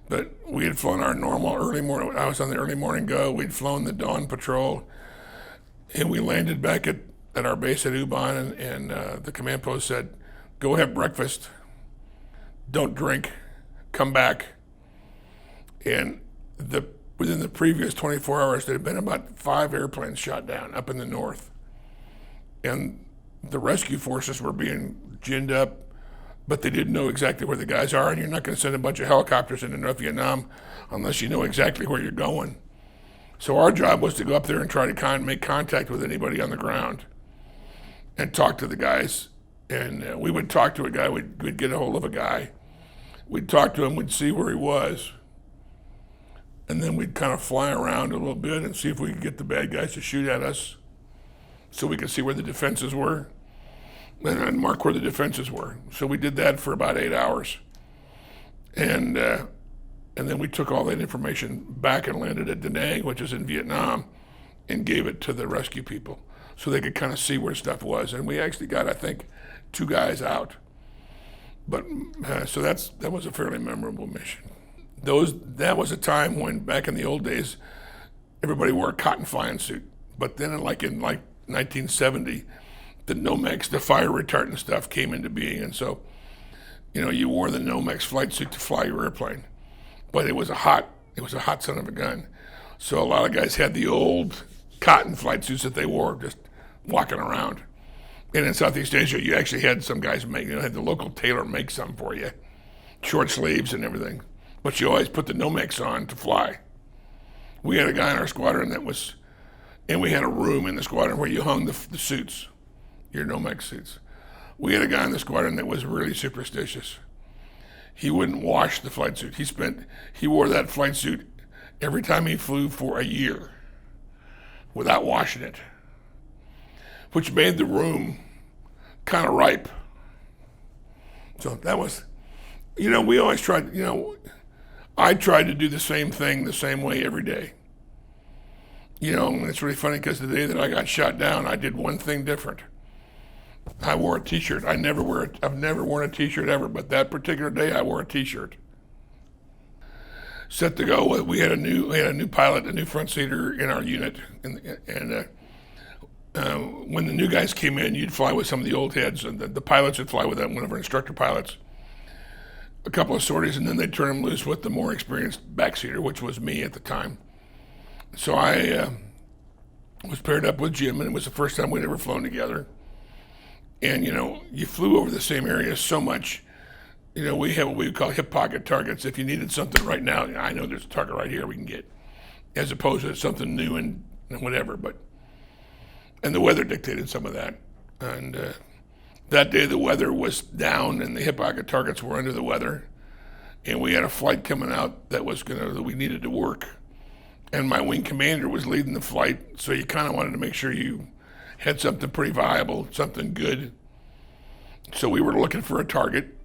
But we had flown our normal early morning. I was on the early morning go. We'd flown the dawn patrol, and we landed back at our base at Ubon, and the command post said, "Go have breakfast. Don't drink. Come back." And within the previous 24 hours, there had been about 5 airplanes shot down up in the north, and the rescue forces were being ginned up, but they didn't know exactly where the guys are, and you're not going to send a bunch of helicopters into North Vietnam unless you know exactly where you're going. So our job was to go up there and try to make contact with anybody on the ground and talk to the guys. And we would talk to a guy, we'd get a hold of a guy, we'd talk to him, we'd see where he was, and then we'd kind of fly around a little bit and see if we could get the bad guys to shoot at us so we could see where the defenses were and mark where the defenses were. So we did that for about 8 hours. And then we took all that information back and landed at Da Nang, which is in Vietnam, and gave it to the rescue people so they could kind of see where stuff was. And we actually got, I think, 2 guys out. But so that was a fairly memorable mission. That was a time when, back in the old days, everybody wore a cotton flying suit. But then in 1970, the Nomex, the fire retardant stuff, came into being. And so, you wore the Nomex flight suit to fly your airplane. But it was a hot son of a gun. So a lot of guys had the old cotton flight suits that they wore just walking around. And in Southeast Asia, you actually had some guys had the local tailor make some for you, short sleeves and everything. But you always put the Nomex on to fly. We had a guy in our squadron and we had a room in the squadron where you hung the suits, your Nomex suits. We had a guy in the squadron that was really superstitious. He wouldn't wash the flight suit. He wore that flight suit every time he flew for a year without washing it, which made the room kind of ripe. So that was, we always tried, I tried to do the same thing the same way every day. And it's really funny because the day that I got shot down, I did one thing different. I wore a T-shirt. I've never worn a T-shirt ever, but that particular day I wore a T-shirt. Set to go. We had a new pilot, a new front seater in our unit, and when the new guys came in, you'd fly with some of the old heads, and the pilots would fly with one of our instructor pilots, a couple of sorties, and then they'd turn them loose with the more experienced backseater, which was me at the time. So I was paired up with Jim, and it was the first time we'd ever flown together. And, you flew over the same area so much. We have what we call hip pocket targets. If you needed something right now, I know there's a target right here we can get, as opposed to something new and whatever. And the weather dictated some of that. And that day the weather was down and the hip pocket targets were under the weather. And we had a flight coming out that we needed to work. And my wing commander was leading the flight, so you kind of wanted to make sure you had something pretty viable, something good. So we were looking for a target,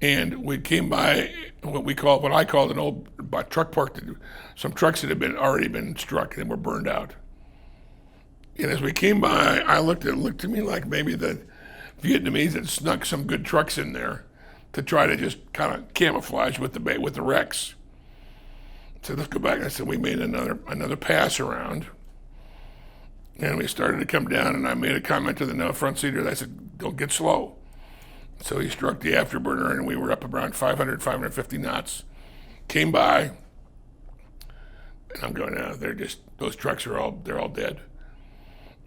and we came by what I called an old truck park. Some trucks that had already been struck and were burned out. And as we came by, it looked to me like maybe the Vietnamese had snuck some good trucks in there to try to just kind of camouflage with the wrecks. So let's go back. And I said we made another pass around. And we started to come down, and I made a comment to the front seater. I said, "Don't get slow." So he struck the afterburner, and we were up around 550 knots. Came by, and I'm going, those trucks they're all dead.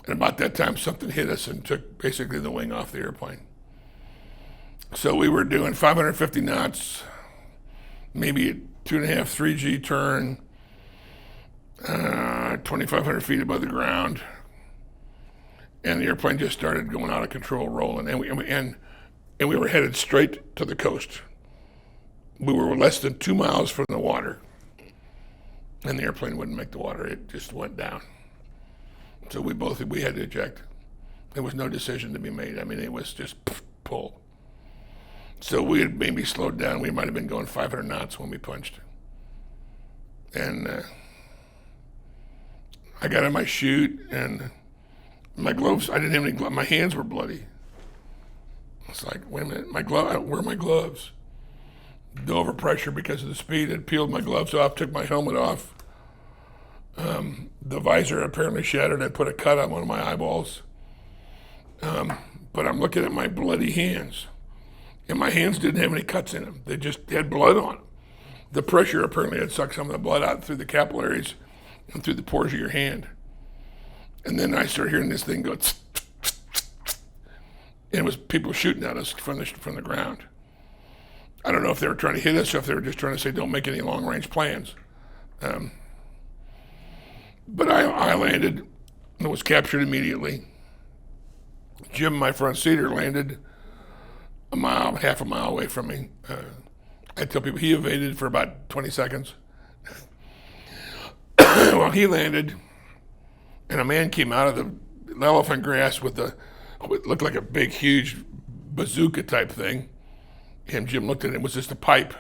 And about that time, something hit us and took basically the wing off the airplane. So we were doing 550 knots, maybe a 2.5, 3G turn, 2,500 feet above the ground. And the airplane just started going out of control, rolling, and we were headed straight to the coast. We were less than 2 miles from the water, and the airplane wouldn't make the water. It just went down. So we had to eject. There was no decision to be made. I mean, it was just pull. So we had maybe slowed down. We might have been going 500 knots when we punched. And I got on my chute, and my gloves, I didn't have any gloves. My hands were bloody. It's like, wait a minute, where are my gloves? the overpressure because of the speed had peeled my gloves off, took my helmet off. The visor apparently shattered and put a cut on one of my eyeballs. But I'm looking at my bloody hands. And my hands didn't have any cuts in them. They just had blood on them. The pressure apparently had sucked some of the blood out through the capillaries and through the pores of your hand. And then I started hearing this thing go, tsk, tsk, tsk, tsk, and it was people shooting at us from the ground. I don't know if they were trying to hit us or if they were just trying to say, don't make any long-range plans. But I landed and was captured immediately. Jim, my front seater, landed half a mile away from me. I tell people he evaded for about 20 seconds. Well, he landed, and a man came out of the elephant grass with what looked like a big, huge bazooka type thing. And Jim looked at it, it was just a pipe.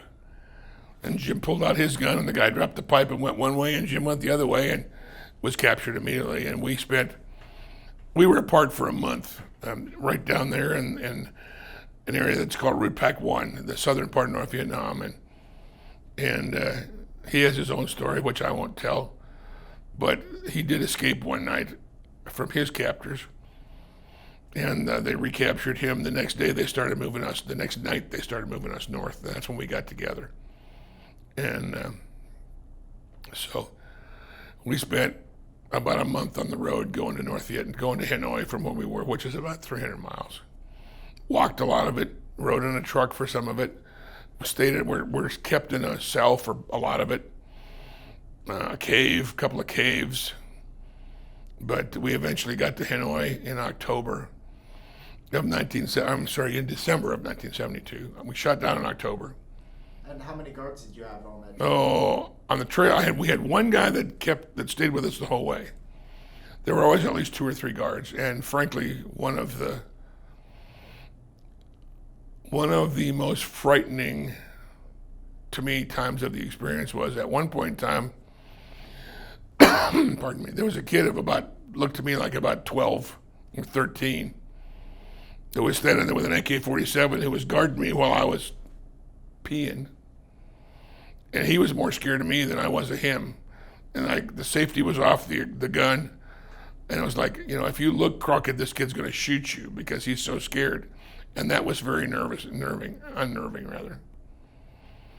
And Jim pulled out his gun, and the guy dropped the pipe and went one way, and Jim went the other way and was captured immediately. And we were apart for a month, right down there in an area that's called Route Pac 1, the southern part of North Vietnam. And he has his own story, which I won't tell. But he did escape one night from his captors. And they recaptured him. The next day they started moving us. The next night they started moving us north. That's when we got together. And so we spent about a month on the road going to North Vietnam, going to Hanoi from where we were, which is about 300 miles. Walked a lot of it, rode in a truck for some of it, we're kept in a cell for a lot of it, a couple of caves. But we eventually got to Hanoi in December of 1972. We shot down in October. And how many guards did you have on that? Oh, on the trail, we had one guy that stayed with us the whole way. There were always at least 2 or 3 guards, and frankly, one of the most frightening to me times of the experience was at one point in time. Pardon me. There was a kid looked to me like about 12 or 13, that was standing there with an AK-47 who was guarding me while I was peeing. And he was more scared of me than I was of him. And the safety was off the gun. And it was like, if you look crooked, this kid's going to shoot you because he's so scared. And that was very unnerving rather.